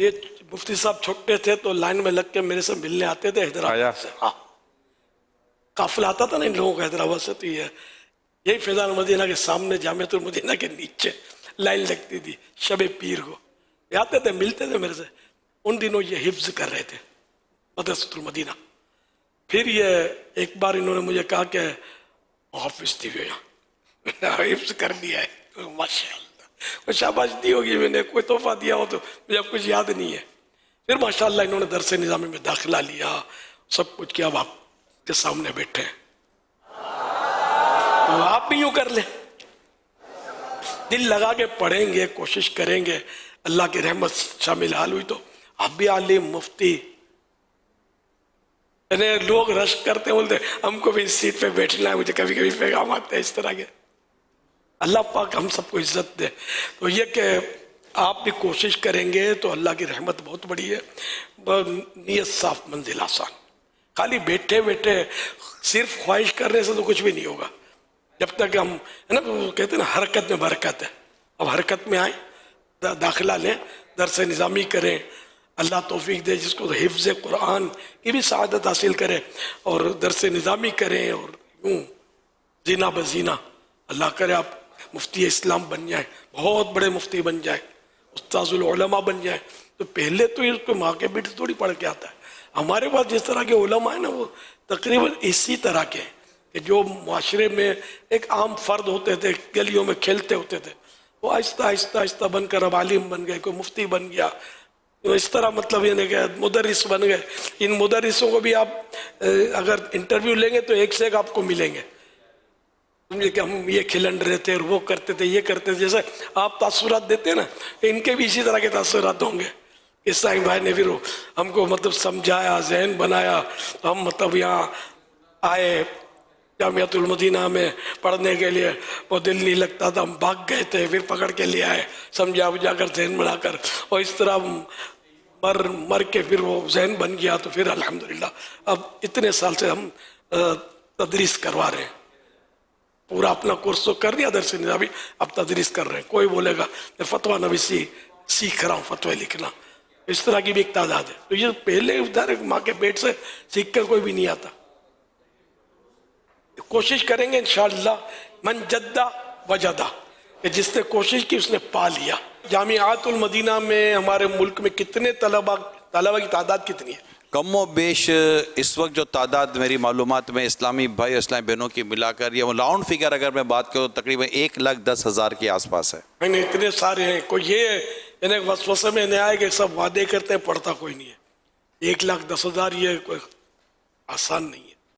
یہ مفتی صاحب چھوٹے تھے تو لائن میں لگ کے میرے سے ملنے آتے تھے حیدرآباد سے. ہاں قافلہ آتا تھا نا ان لوگوں کا حیدرآباد سے. تو یہی فیضان المدینہ کے سامنے جامعۃ المدینہ کے نیچے لائن لگتی تھی شب پیر کو. یہ آتے تھے ملتے تھے میرے سے. ان دنوں یہ حفظ کر رہے تھے مدرسۃ المدینہ. پھر یہ ایک بار انہوں نے مجھے کہا کہ حافظ تھی حفظ کر دیا ہے. ماشاء اللہ کوئی شاباش دی ہوگی میں نے, کوئی تحفہ دیا ہو تو مجھے اب کچھ یاد نہیں ہے. پھر ماشاء اللہ انہوں نے درس نظامی میں داخلہ لیا, سب کچھ کیا. اب آپ کے سامنے بیٹھے ہیں تو آپ بھی یوں کر لیں, دل لگا کے پڑھیں گے, کوشش کریں گے, اللہ کی رحمت شامل حال ہوئی تو آپ بھی عالم مفتی. لوگ رش کرتے بولتے ہم کو بھی اس سیٹ پہ بیٹھنا ہے. مجھے کبھی کبھی پیغام آتے ہیں اس طرح کے. اللہ پاک ہم سب کو عزت دے. تو یہ کہ آپ بھی کوشش کریں گے تو اللہ کی رحمت بہت بڑی ہے. نیت صاف منزل آسان. خالی بیٹھے بیٹھے صرف خواہش کرنے سے تو کچھ بھی نہیں ہوگا. جب تک ہم ہے نا کہتے ہیں نا حرکت میں برکت ہے. اب حرکت میں آئیں, داخلہ لیں, درس نظامی کریں. اللہ توفیق دے جس کو حفظ قرآن کی بھی سعادت حاصل کرے, اور درس نظامی کریں, اور یوں زینہ بزینہ اللہ کرے آپ مفتی اسلام بن جائیں, بہت بڑے مفتی بن جائیں, استاذ العلماء بن جائیں. تو پہلے تو اس کو ماں کے بیٹے تھوڑی پڑھ کے آتا ہے. ہمارے پاس جس طرح کے علماء ہیں نا وہ تقریباً اسی طرح کے کہ جو معاشرے میں ایک عام فرد ہوتے تھے, گلیوں میں کھیلتے ہوتے تھے, وہ آہستہ آہستہ آہستہ بن کر اب عالم بن گئے, کوئی مفتی بن گیا. تو اس طرح مطلب یہ نہیں کہ مدرس بن گئے. ان مدرسوں کو بھی آپ اگر انٹرویو لیں گے تو ایک سے ایک آپ کو ملیں گے سمجھے کہ ہم یہ کھلنڈ رہے تھے اور وہ کرتے تھے یہ کرتے تھے. جیسے آپ تاثرات دیتے ہیں نا, ان کے بھی اسی طرح کے تاثرات ہوں گے. اس طرح بھائی نے پھر ہم کو مطلب سمجھایا, ذہن بنایا, تو ہم مطلب یہاں آئے جامعۃ المدینہ میں پڑھنے کے لیے. وہ دل نہیں لگتا تھا, ہم بھاگ گئے تھے, پھر پکڑ کے لے آئے, سمجھا بجھا کر ذہن بنا کر, اور اس طرح مر کے پھر وہ ذہن بن گیا. تو پھر الحمدللہ اب اتنے سال سے ہم تدریس کروا رہے ہیں. پورا اپنا کورس تو کر دیا درس نظامی, اب تدریس کر رہے ہیں. کوئی بولے گا میں فتویٰ نویسی سیکھ رہا ہوں, فتوی لکھنا, اس طرح کی بھی ایک تعداد ہے. تو یہ پہلے ادھر ماں کے پیٹ سے سیکھ کر کوئی بھی نہیں آتا. کوشش کریں گے انشاءاللہ. من جدہ وجدہ, کہ جس نے کوشش کی اس نے پا لیا. جامعات المدینہ میں ہمارے ملک میں کتنے طلبہ کی تعداد کتنی ہے؟ کم و بیش اس وقت جو تعداد میری معلومات میں اسلامی بھائی اسلامی بہنوں کی ملا کر یہ راؤنڈ فگر اگر میں بات کروں تقریباً 1,10,000 کے آس پاس ہے. نہیں اتنے سارے ہیں. کوئی یہ انہیں وسوسے میں نہیں آئے کہ سب وعدے کرتے ہیں, پڑھتا کوئی نہیں ہے. 1,10,000 یہ کوئی آسان نہیں ہے.